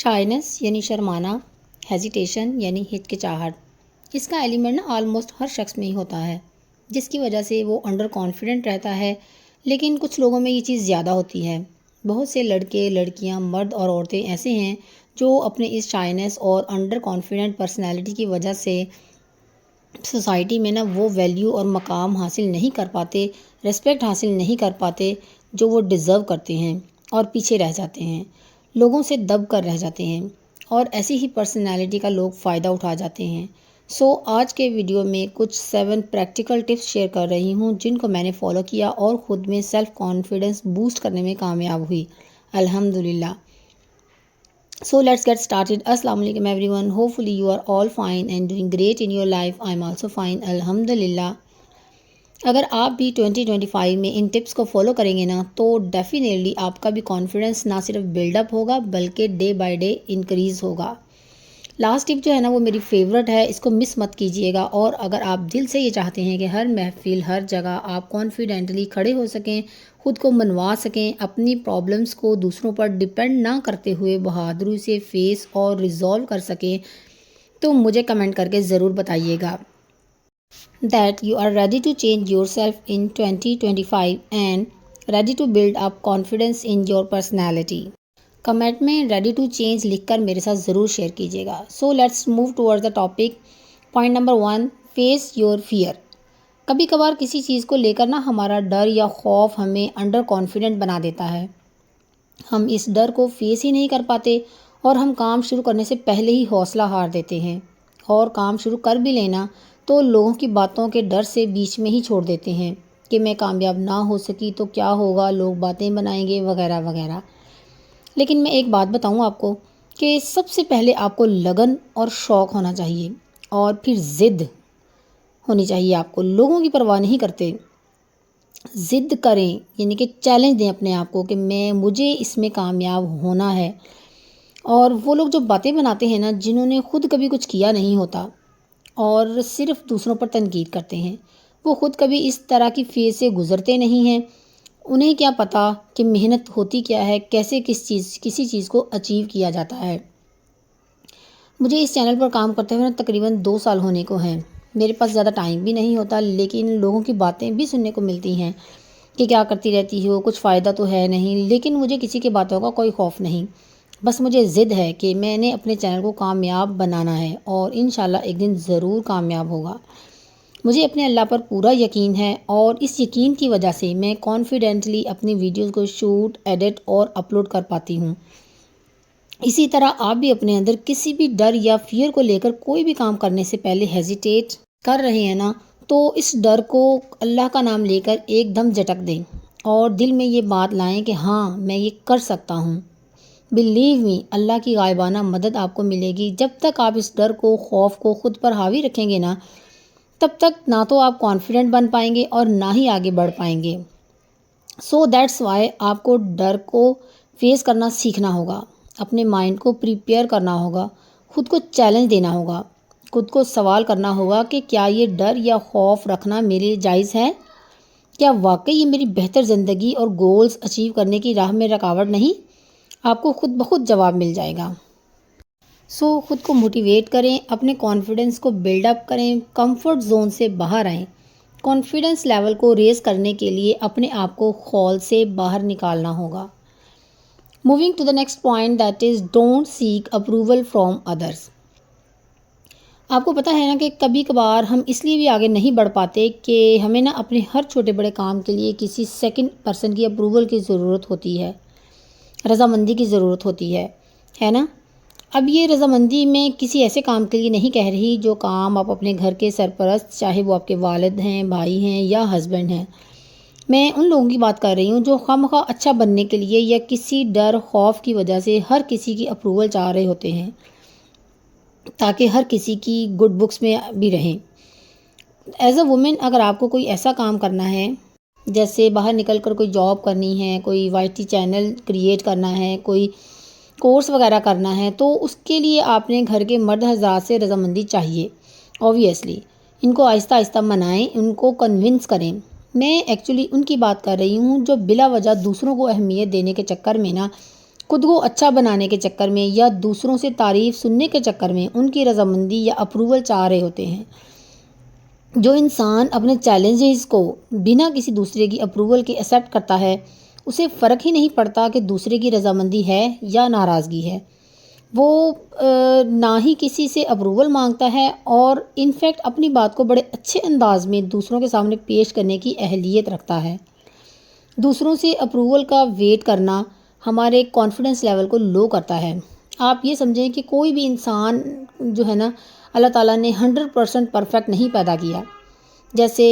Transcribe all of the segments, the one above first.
Shyness یعنی شرمانا، hesitation یعنی ہچکچاہٹ، اس کا ایلیمنٹ آلموسٹ ہر شخص میں ہی ہوتا ہے، جس کی وجہ سے وہ انڈر کانفیڈنٹ رہتا ہے۔ لیکن کچھ لوگوں میں یہ چیز زیادہ ہوتی ہے۔ بہت سے لڑکے، لڑکیاں، مرد اور عورتیں ایسے ہیں جو اپنے اس شائنس اور انڈر کانفیڈنٹ پرسنالٹی کی وجہ سے سوسائٹی میں وہ ویلیو اور مقام حاصل نہیں کر پاتے، ریسپیکٹ حاصل نہیں کر پاتے جو وہ ڈیزرو کرتے ہیں، اور پیچھے رہ جاتے ہیں، لوگوں سے دب کر رہ جاتے ہیں، اور ایسی ہی پرسنالٹی کا لوگ فائدہ اٹھا جاتے ہیں۔ آج کے ویڈیو میں کچھ 7 پریکٹیکل ٹپس شیئر کر رہی ہوں جن کو میں نے فالو کیا اور خود میں سیلف کانفیڈنس بوسٹ کرنے میں کامیاب ہوئی، الحمدللہ۔ Let's get started. Assalamu alaikum everyone. Hopefully you are all fine and doing great in your life. I'm also fine, alhamdulillah. اگر آپ بھی 2025 میں ان ٹپس کو فالو کریں گے نا تو ڈیفینیٹلی آپ کا بھی کانفیڈنس نہ صرف بلڈ اپ ہوگا بلکہ ڈے بائی ڈے انکریز ہوگا۔ لاسٹ ٹپ جو ہے نا وہ میری فیورٹ ہے، اس کو مس مت کیجیے گا۔ اور اگر آپ دل سے یہ چاہتے ہیں کہ ہر محفل، ہر جگہ آپ کانفیڈنٹلی کھڑے ہو سکیں، خود کو منوا سکیں، اپنی پرابلمس کو دوسروں پر ڈپینڈ نہ کرتے ہوئے بہادری سے فیس اور ریزالو کر سکیں، تو مجھے کمنٹ کر کے ضرور بتائیے گا that you are ready to change yourself in 2025 and ready to build up confidence in your personality. Comment میں ریڈی ٹو چینج لکھ کر میرے ساتھ ضرور شیئر کیجیے گا۔ Let's move toward the topic. Point number 1، face your fear. کبھی کبھار کسی چیز کو لے کر ہمارا ڈر یا خوف ہمیں انڈر کانفیڈنٹ بنا دیتا ہے۔ ہم اس ڈر کو فیس ہی نہیں کر پاتے اور ہم کام شروع کرنے سے پہلے ہی حوصلہ ہار دیتے ہیں، اور کام شروع کر بھی لینا تو لوگوں کی باتوں کے ڈر سے بیچ میں ہی چھوڑ دیتے ہیں کہ میں کامیاب نہ ہو سکی تو کیا ہوگا، لوگ باتیں بنائیں گے وغیرہ وغیرہ۔ لیکن میں ایک بات بتاؤں آپ کو کہ سب سے پہلے آپ کو لگن اور شوق ہونا چاہیے، اور پھر ضد ہونی چاہیے۔ آپ کو لوگوں کی پرواہ نہیں کرتے، ضد کریں، یعنی کہ چیلنج دیں اپنے آپ کو کہ مجھے اس میں کامیاب ہونا ہے۔ اور وہ لوگ جو باتیں بناتے ہیں نا، جنہوں نے خود کبھی کچھ کیا نہیں ہوتا اور صرف دوسروں پر تنقید کرتے ہیں، وہ خود کبھی اس طرح کی فیز سے گزرتے نہیں ہیں۔ انہیں کیا پتہ کہ محنت ہوتی کیا ہے، کیسے کسی چیز کو اچیو کیا جاتا ہے۔ مجھے اس چینل پر کام کرتے ہوئے تقریباً 2 سال ہونے کو ہیں۔ میرے پاس زیادہ ٹائم بھی نہیں ہوتا، لیکن لوگوں کی باتیں بھی سننے کو ملتی ہیں کہ کیا کرتی رہتی ہو، کچھ فائدہ تو ہے نہیں۔ لیکن مجھے کسی کی باتوں کا کوئی خوف نہیں، بس مجھے ضد ہے کہ میں نے اپنے چینل کو کامیاب بنانا ہے، اور انشاءاللہ ایک دن ضرور کامیاب ہوگا۔ مجھے اپنے اللہ پر پورا یقین ہے، اور اس یقین کی وجہ سے میں کانفیڈنٹلی اپنی ویڈیوز کو شوٹ، ایڈٹ اور اپلوڈ کر پاتی ہوں۔ اسی طرح آپ بھی اپنے اندر کسی بھی ڈر یا فیئر کو لے کر کوئی بھی کام کرنے سے پہلے ہیزیٹیٹ کر رہے ہیں نا، تو اس ڈر کو اللہ کا نام لے کر ایک دم جھٹک دیں اور دل میں یہ بات لائیں کہ ہاں میں یہ کر سکتا ہوں۔ بلیو می، اللہ کی غائبانہ مدد آپ کو ملے گی۔ جب تک آپ اس ڈر کو، خوف کو خود پر حاوی رکھیں گے نا، تب تک نہ تو آپ کانفیڈنٹ بن پائیں گے اور نہ ہی آگے بڑھ پائیں گے۔ دیٹس وائی آپ کو ڈر کو فیس کرنا سیکھنا ہوگا، اپنے مائنڈ کو پریپیئر کرنا ہوگا، خود کو چیلنج دینا ہوگا، خود کو سوال کرنا ہوگا کہ کیا یہ ڈر یا خوف رکھنا میرے لیے جائز ہے؟ کیا واقعی یہ میری بہتر زندگی اور گولز اچیو کرنے کی راہ میں رکاوٹ نہیں؟ آپ کو خود بخود جواب مل جائے گا۔ خود کو موٹیویٹ کریں، اپنے کانفیڈنس کو بلڈ اپ کریں، کمفرٹ زون سے باہر آئیں۔ کانفیڈنس لیول کو ریز کرنے کے لیے اپنے آپ کو خول سے باہر نکالنا ہوگا۔ Moving to the next point, that is don't seek approval from others. آپ کو پتہ ہے نا کہ کبھی کبھار ہم اس لیے بھی آگے نہیں بڑھ پاتے کہ ہمیں نا اپنے ہر چھوٹے بڑے کام کے لیے کسی سیکنڈ پرسن کی اپروول کی ضرورت ہوتی ہے، رضامندی کی ضرورت ہوتی ہے نا۔ اب یہ رضامندی میں کسی ایسے کام کے لیے نہیں کہہ رہی جو کام آپ اپنے گھر کے سرپرست، چاہے وہ آپ کے والد ہیں، بھائی ہیں یا ہسبینڈ ہیں۔ میں ان لوگوں کی بات کر رہی ہوں جو خواہ اچھا بننے کے لیے یا کسی ڈر خوف کی وجہ سے ہر کسی کی اپروول چاہ رہے ہوتے ہیں تاکہ ہر کسی کی گڈ بکس میں بھی رہیں۔ ایز اے وومن، اگر آپ کو کوئی ایسا کام کرنا ہے، جیسے باہر نکل کر کوئی جاب کرنی ہے، کوئی YT چینل کریٹ کرنا ہے، کوئی کورس وغیرہ کرنا ہے، تو اس کے لیے آپ نے گھر کے مرد حضرات سے رضامندی چاہیے۔ اوبویسلی ان کو آہستہ آہستہ منائیں، ان کو کنونس کریں۔ میں ایکچولی ان کی بات کر رہی ہوں جو بلا وجہ دوسروں کو اہمیت دینے کے چکر میں نا خود کو اچھا بنانے کے چکر میں یا دوسروں سے تعریف سننے کے چکر میں ان کی رضامندی یا اپروول چاہ رہے ہوتے ہیں۔ جو انسان اپنے چیلنجز کو بنا کسی دوسرے کی اپروول کے ایکسیپٹ کرتا ہے، اسے فرق ہی نہیں پڑتا کہ دوسرے کی رضامندی ہے یا ناراضگی ہے۔ وہ نہ ہی کسی سے اپروول مانگتا ہے اور انفیکٹ اپنی بات کو بڑے اچھے انداز میں دوسروں کے سامنے پیش کرنے کی اہلیت رکھتا ہے۔ دوسروں سے اپروول کا ویٹ کرنا ہمارے کانفیڈنس لیول کو لو کرتا ہے۔ آپ یہ سمجھیں کہ کوئی بھی انسان جو ہے نا، اللہ تعالیٰ نے 100% پرفیکٹ نہیں پیدا کیا۔ جیسے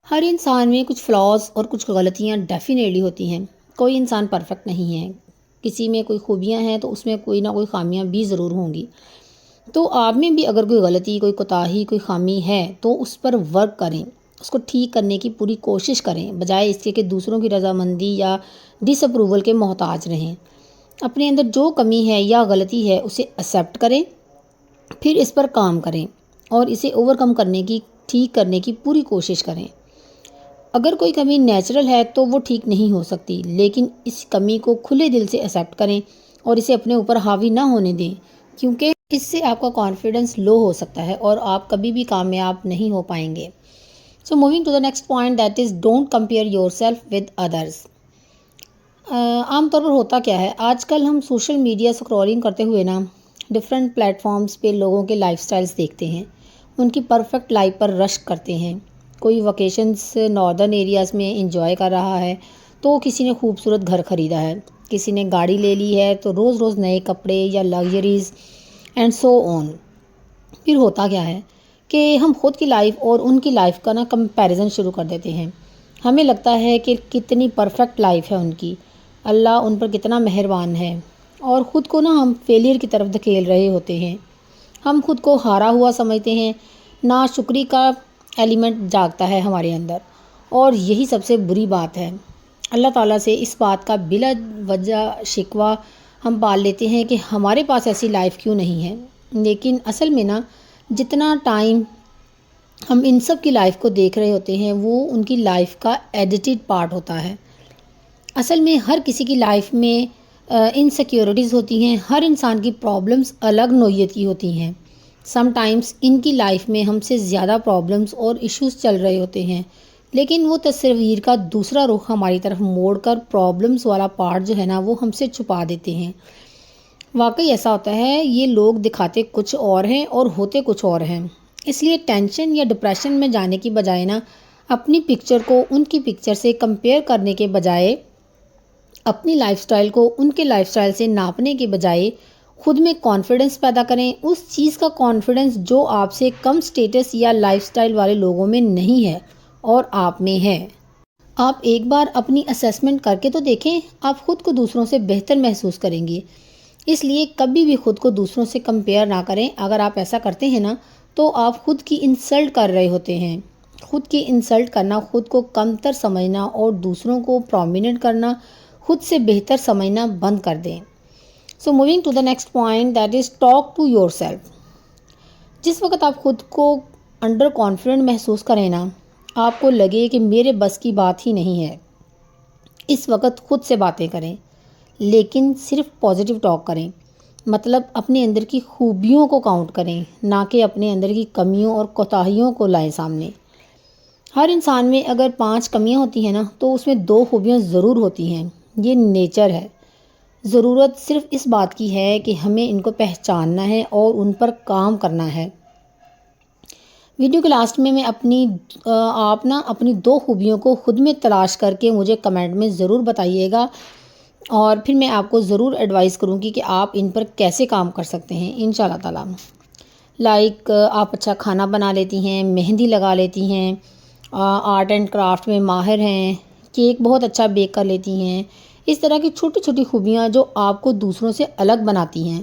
ہر انسان میں کچھ فلاز اور کچھ غلطیاں ڈیفینیٹلی ہوتی ہیں۔ کوئی انسان پرفیکٹ نہیں ہے۔ کسی میں کوئی خوبیاں ہیں تو اس میں کوئی نہ کوئی خامیاں بھی ضرور ہوں گی۔ تو آپ میں بھی اگر کوئی غلطی، کوئی کوتاہی، کوئی خامی ہے تو اس پر ورک کریں، اس کو ٹھیک کرنے کی پوری کوشش کریں، بجائے اس کے کہ دوسروں کی رضامندی یا ڈس اپروول کے محتاج رہیں۔ اپنے اندر جو کمی ہے یا غلطی ہے اسے ایکسیپٹ کریں، پھر اس پر کام کریں اور اسے اوور کم کرنے کی، ٹھیک کرنے کی پوری کوشش کریں۔ اگر کوئی کمی نیچرل ہے تو وہ ٹھیک نہیں ہو سکتی، لیکن اس کمی کو کھلے دل سے ایکسیپٹ کریں اور اسے اپنے اوپر حاوی نہ ہونے دیں، کیونکہ اس سے آپ کا کانفیڈنس لو ہو سکتا ہے اور آپ کبھی بھی کامیاب نہیں ہو پائیں گے۔ So moving to the next point, that is don't compare yourself with others. عام طور پر ہوتا کیا ہے، آج کل ہم سوشل میڈیا اسکرولنگ کرتے ہوئے نا ڈفرینٹ پلیٹ فارمز پہ لوگوں کے لائف سٹائلز دیکھتے ہیں، ان کی پرفیکٹ لائف پر رشک کرتے ہیں۔ کوئی ویکیشنز ناردرن ایریاز میں انجوائے کر رہا ہے تو کسی نے خوبصورت گھر خریدا ہے، کسی نے گاڑی لے لی ہے تو روز روز نئے کپڑے یا لگژریز اینڈ سو آن۔ پھر ہوتا کیا ہے کہ ہم خود کی لائف اور ان کی لائف کا نا کمپیریزن شروع کر دیتے ہیں۔ ہمیں لگتا ہے کہ کتنی پرفیکٹ لائف ہے ان کی، اللہ ان پر کتنا مہربان ہے، اور خود کو نا ہم فیلئر کی طرف دھکیل رہے ہوتے ہیں۔ ہم خود کو ہارا ہوا سمجھتے ہیں، ناشکری کا ایلیمنٹ جاگتا ہے ہمارے اندر، اور یہی سب سے بری بات ہے۔ اللہ تعالیٰ سے اس بات کا بلا وجہ شکوہ ہم پال لیتے ہیں کہ ہمارے پاس ایسی لائف کیوں نہیں ہے، لیکن اصل میں نا جتنا ٹائم ہم ان سب کی لائف کو دیکھ رہے ہوتے ہیں وہ ان کی لائف کا ایڈیٹڈ پارٹ ہوتا ہے۔ اصل میں ہر کسی کی لائف میں انسیکیورٹیز ہوتی ہیں، ہر انسان کی پرابلمز الگ نوعیت کی ہوتی ہیں۔ سم ٹائمز ان کی لائف میں ہم سے زیادہ پرابلمز اور ایشوز چل رہے ہوتے ہیں، لیکن وہ تصویر کا دوسرا رخ ہماری طرف موڑ کر پرابلمز والا پارٹ جو ہے نا وہ ہم سے چھپا دیتے ہیں۔ واقعی ایسا ہوتا ہے، یہ لوگ دکھاتے کچھ اور ہیں اور ہوتے کچھ اور ہیں۔ اس لیے ٹینشن یا ڈپریشن میں جانے کی بجائے نا اپنی پکچر کو ان کی پکچر سے کمپیئر کرنے کے بجائے، اپنی لائف سٹائل کو ان کے لائف سٹائل سے ناپنے کے بجائے خود میں کانفیڈنس پیدا کریں، اس چیز کا کانفیڈنس جو آپ سے کم سٹیٹس یا لائف سٹائل والے لوگوں میں نہیں ہے اور آپ میں ہے۔ آپ ایک بار اپنی اسیسمنٹ کر کے تو دیکھیں، آپ خود کو دوسروں سے بہتر محسوس کریں گے۔ اس لیے کبھی بھی خود کو دوسروں سے کمپیئر نہ کریں۔ اگر آپ ایسا کرتے ہیں نا تو آپ خود کی انسلٹ کر رہے ہوتے ہیں۔ خود کی انسلٹ کرنا، خود کو کم تر سمجھنا اور دوسروں کو پرومیننٹ کرنا، خود سے بہتر سمجھنا بند کر دیں۔ So moving to the next point, that is talk to yourself. جس وقت آپ خود کو انڈر کانفیڈنٹ محسوس کریں نا، آپ کو لگے کہ میرے بس کی بات ہی نہیں ہے، اس وقت خود سے باتیں کریں، لیکن صرف پازیٹیو ٹاک کریں۔ مطلب اپنے اندر کی خوبیوں کو کاؤنٹ کریں، نہ کہ اپنے اندر کی کمیوں اور کوتاہیوں کو لائیں سامنے۔ ہر انسان میں اگر 5 کمیاں ہوتی ہیں نا تو اس میں 2 خوبیاں ضرور ہوتی ہیں، یہ نیچر ہے۔ ضرورت صرف اس بات کی ہے کہ ہمیں ان کو پہچاننا ہے اور ان پر کام کرنا ہے۔ ویڈیو کے لاسٹ میں آپ اپنی 2 خوبیوں کو خود میں تلاش کر کے مجھے کمنٹ میں ضرور بتائیے گا، اور پھر میں آپ کو ضرور ایڈوائز کروں گی کہ آپ ان پر کیسے کام کر سکتے ہیں انشاءاللہ تعالیٰ۔ لائک آپ اچھا کھانا بنا لیتی ہیں، مہندی لگا لیتی ہیں، آرٹ اینڈ کرافٹ میں ماہر ہیں، کیک بہت اچھا بیک کر لیتی ہیں۔ اس طرح کی چھوٹی چھوٹی خوبیاں جو آپ کو دوسروں سے الگ بناتی ہیں،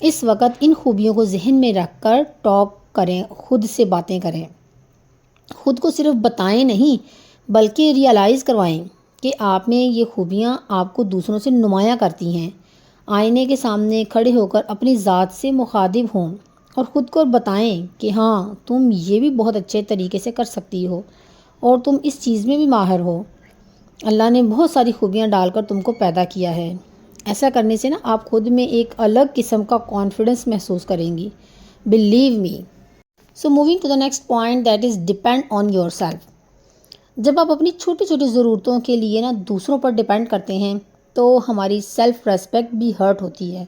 اس وقت ان خوبیوں کو ذہن میں رکھ کر ٹاک کریں، خود سے باتیں کریں۔ خود کو صرف بتائیں نہیں بلکہ ریئلائز کروائیں کہ آپ میں یہ خوبیاں آپ کو دوسروں سے نمایاں کرتی ہیں۔ آئینے کے سامنے کھڑے ہو کر اپنی ذات سے مخاطب ہوں اور خود کو بتائیں کہ ہاں تم یہ بھی بہت اچھے طریقے سے کر سکتی ہو اور تم اس چیز میں بھی ماہر ہو۔ اللہ نے بہت ساری خوبیاں ڈال کر تم کو پیدا کیا ہے. ایسا کرنے سے نا آپ خود میں ایک الگ قسم کا کانفیڈنس محسوس کریں گی. Believe me. So moving to the next point that is depend on yourself. جب آپ اپنی چھوٹی چھوٹی ضرورتوں کے لیے نا دوسروں پر ڈپینڈ کرتے ہیں تو ہماری سیلف ریسپیکٹ بھی ہرٹ ہوتی ہے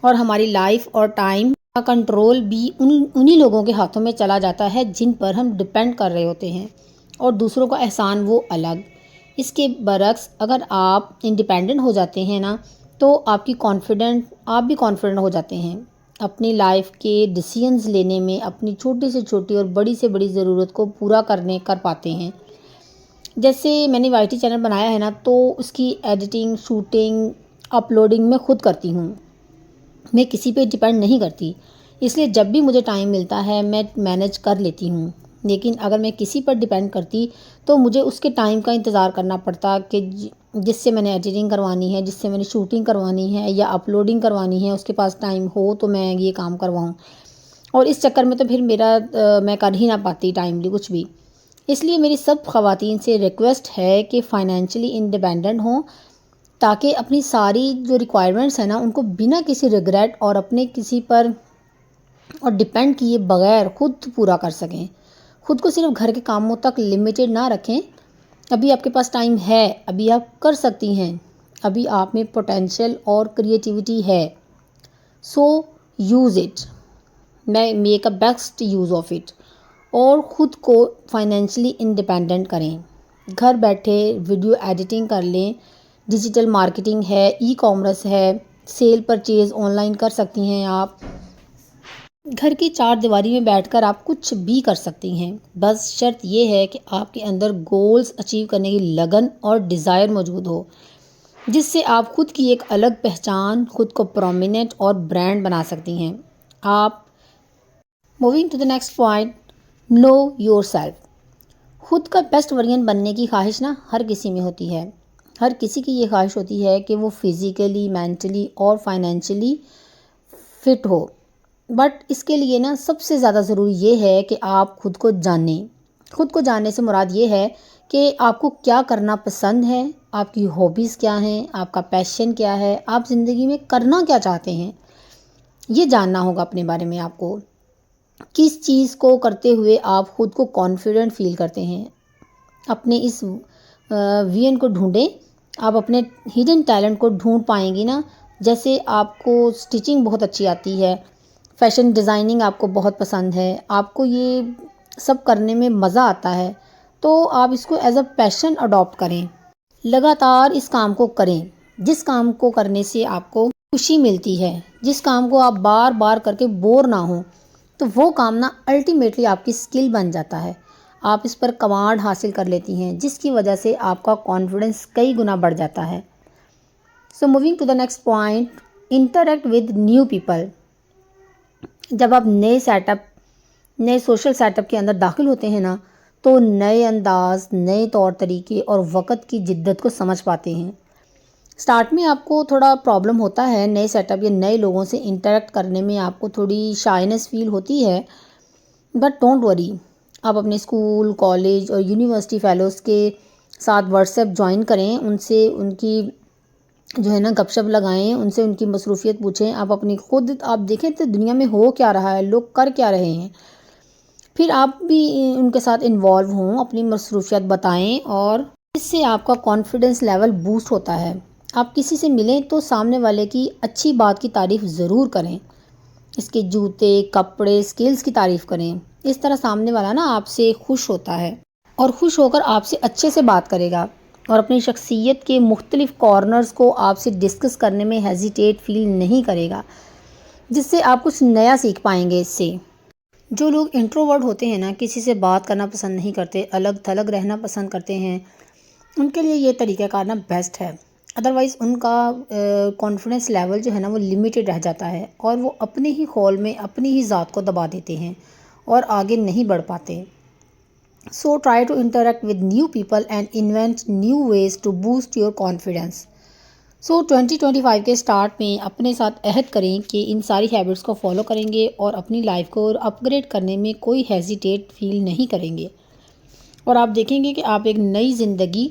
اور ہماری لائف اور ٹائم کا کنٹرول بھی انہی لوگوں کے ہاتھوں میں چلا جاتا ہے جن پر ہم ڈپینڈ کر رہے ہوتے ہیں، اور دوسروں کا احسان وہ الگ. اس کے برعکس اگر آپ انڈیپینڈنٹ ہو جاتے ہیں نا تو آپ بھی کانفیڈنٹ ہو جاتے ہیں اپنی لائف کے ڈیسیژنز لینے میں، اپنی چھوٹی سے چھوٹی اور بڑی سے بڑی ضرورت کو پورا کر پاتے ہیں. جیسے میں نے وائی ٹی چینل بنایا ہے نا تو اس کی ایڈیٹنگ، شوٹنگ، اپلوڈنگ میں خود کرتی ہوں. میں کسی پہ ڈپینڈ نہیں کرتی، اس لیے جب بھی مجھے ٹائم ملتا ہے میں مینیج کر لیتی ہوں. لیکن اگر میں کسی پر ڈپینڈ کرتی تو مجھے اس کے ٹائم کا انتظار کرنا پڑتا کہ جس سے میں نے ایڈیٹنگ کروانی ہے، جس سے میں نے شوٹنگ کروانی ہے یا اپلوڈنگ کروانی ہے، اس کے پاس ٹائم ہو تو میں یہ کام کرواؤں. اور اس چکر میں تو پھر میں کر ہی نہ پاتی ٹائملی کچھ بھی. اس لیے میری سب خواتین سے ریکویسٹ ہے کہ فائنینشلی انڈیپینڈنٹ ہوں تاکہ اپنی ساری جو ریکوائرمنٹس ہیں نا ان کو بنا کسی ریگریٹ اور اپنے کسی پر اور ڈپینڈ کیے بغیر خود پورا کر سکیں. خود کو صرف گھر کے کاموں تک لمیٹڈ نہ رکھیں. ابھی آپ کے پاس ٹائم ہے، ابھی آپ کر سکتی ہیں، ابھی آپ میں پوٹینشیل اور کریٹیوٹی ہے. So use it. Make a best use of it اور خود کو فائنینشلی انڈیپینڈنٹ کریں. گھر بیٹھے ویڈیو ایڈیٹنگ کر لیں، ڈیجیٹل مارکیٹنگ ہے، ای کامرس ہے، سیل پرچیز آن لائن کر سکتی ہیں. آپ گھر کی چار دیواری میں بیٹھ کر آپ کچھ بھی کر سکتی ہیں. بس شرط یہ ہے کہ آپ کے اندر گولز اچیو کرنے کی لگن اور ڈیزائر موجود ہو، جس سے آپ خود کی ایک الگ پہچان، خود کو پرومیننٹ اور برانڈ بنا سکتی ہیں. آپ moving to the next point, know yourself. خود کا بیسٹ ورژن بننے کی خواہش نا ہر کسی میں ہوتی ہے. ہر کسی کی یہ خواہش ہوتی ہے کہ وہ فزیکلی، مینٹلی اور فائنینشلی فٹ ہو. بٹ اس کے لیے نا سب سے زیادہ ضروری یہ ہے کہ آپ خود کو جانیں. خود کو جاننے سے مراد یہ ہے کہ آپ کو کیا کرنا پسند ہے، آپ کی ہابیز کیا ہیں، آپ کا پیشن کیا ہے، آپ زندگی میں کرنا کیا چاہتے ہیں. یہ جاننا ہوگا اپنے بارے میں. آپ کو کس چیز کو کرتے ہوئے آپ خود کو کانفیڈنٹ فیل کرتے ہیں. اپنے اس وین کو ڈھونڈیں. آپ اپنے ہڈن ٹیلنٹ کو ڈھونڈ پائیں گی نا. جیسے آپ کو سٹیچنگ بہت اچھی آتی ہے، فیشن ڈیزائننگ آپ کو بہت پسند ہے، آپ کو یہ سب کرنے میں مزہ آتا ہے، تو آپ اس کو ایز اے پیشن اڈاپٹ کریں. لگاتار اس کام کو کریں. جس کام کو کرنے سے آپ کو خوشی ملتی ہے، جس کام کو آپ بار بار کر کے بور نہ ہوں، تو وہ کام نا الٹیمیٹلی آپ کی سکل بن جاتا ہے. آپ اس پر کمانڈ حاصل کر لیتی ہیں جس کی وجہ سے آپ کا کانفیڈنس کئی گنا بڑھ جاتا ہے. So moving to the next point, interact with new people. جب آپ نئے سوشل سیٹ اپ کے اندر داخل ہوتے ہیں نا تو نئے انداز، نئے طور طریقے اور وقت کی جدت کو سمجھ پاتے ہیں. سٹارٹ میں آپ کو تھوڑا پرابلم ہوتا ہے نئے سیٹ اپ یا نئے لوگوں سے انٹریکٹ کرنے میں، آپ کو تھوڑی شائنس فیل ہوتی ہے. But don't worry. آپ اپنے اسکول، کالج اور یونیورسٹی فیلوز کے ساتھ واٹس ایپ جوائن کریں، ان سے ان کی جو ہے نا گپ شپ لگائیں، ان سے ان کی مصروفیت پوچھیں. آپ دیکھیں تو دنیا میں ہو کیا رہا ہے، لوگ کر کیا رہے ہیں، پھر آپ بھی ان کے ساتھ انوالو ہوں، اپنی مصروفیت بتائیں، اور اس سے آپ کا کانفیڈنس لیول بوسٹ ہوتا ہے. آپ کسی سے ملیں تو سامنے والے کی اچھی بات کی تعریف ضرور کریں. اس کے جوتے، کپڑے، سکلز کی تعریف کریں. اس طرح سامنے والا نا آپ سے خوش ہوتا ہے اور خوش ہو کر آپ سے اچھے سے بات کرے گا اور اپنی شخصیت کے مختلف کارنرز کو آپ سے ڈسکس کرنے میں ہیزیٹیٹ فیل نہیں کرے گا، جس سے آپ کچھ نیا سیکھ پائیں گے. اس سے جو لوگ انٹروورٹ ہوتے ہیں نا، کسی سے بات کرنا پسند نہیں کرتے، الگ تھلگ رہنا پسند کرتے ہیں، ان کے لیے یہ طریقہ کار نا بیسٹ ہے. ادروائز ان کا کانفیڈنس لیول جو ہے نا وہ لمیٹڈ رہ جاتا ہے اور وہ اپنے ہی خول میں اپنی ہی ذات کو دبا دیتے ہیں اور آگے نہیں بڑھ پاتے. So try to interact with new people and invent new ways to boost your confidence. So 2025 کے سٹارٹ میں اپنے ساتھ عہد کریں کہ ان ساری ہیبٹس کو فالو کریں گے اور اپنی لائف کو اپ گریڈ کرنے میں کوئی ہیزیٹیٹ فیل نہیں کریں گے، اور آپ دیکھیں گے کہ آپ ایک نئی زندگی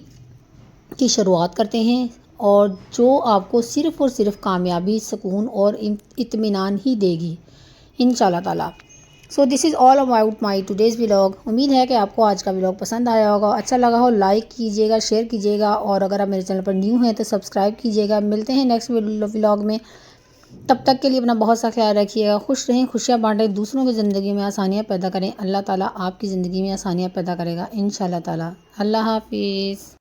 کی شروعات کرتے ہیں، اور جو آپ کو صرف اور صرف کامیابی، سکون اور اطمینان ہی دے گی انشاءاللہ تعالیٰ۔ So this is all about my today's vlog. امید ہے کہ آپ کو آج کا ولاگ پسند آیا ہوگا، اچھا لگا ہو لائک کیجیے گا، شیئر کیجیے گا، اور اگر آپ میرے چینل پر نیو ہیں تو سبسکرائب کیجیے گا۔ ملتے ہیں نیکسٹ ولاگ میں، تب تک کے لیے اپنا بہت سا خیال رکھیے گا، خوش رہیں، خوشیاں بانٹیں، دوسروں کی زندگی میں آسانیاں پیدا کریں۔ اللہ تعالیٰ آپ کی زندگی میں آسانیاں پیدا کرے گا انشاءاللہ تعالیٰ۔ اللہ حافظ۔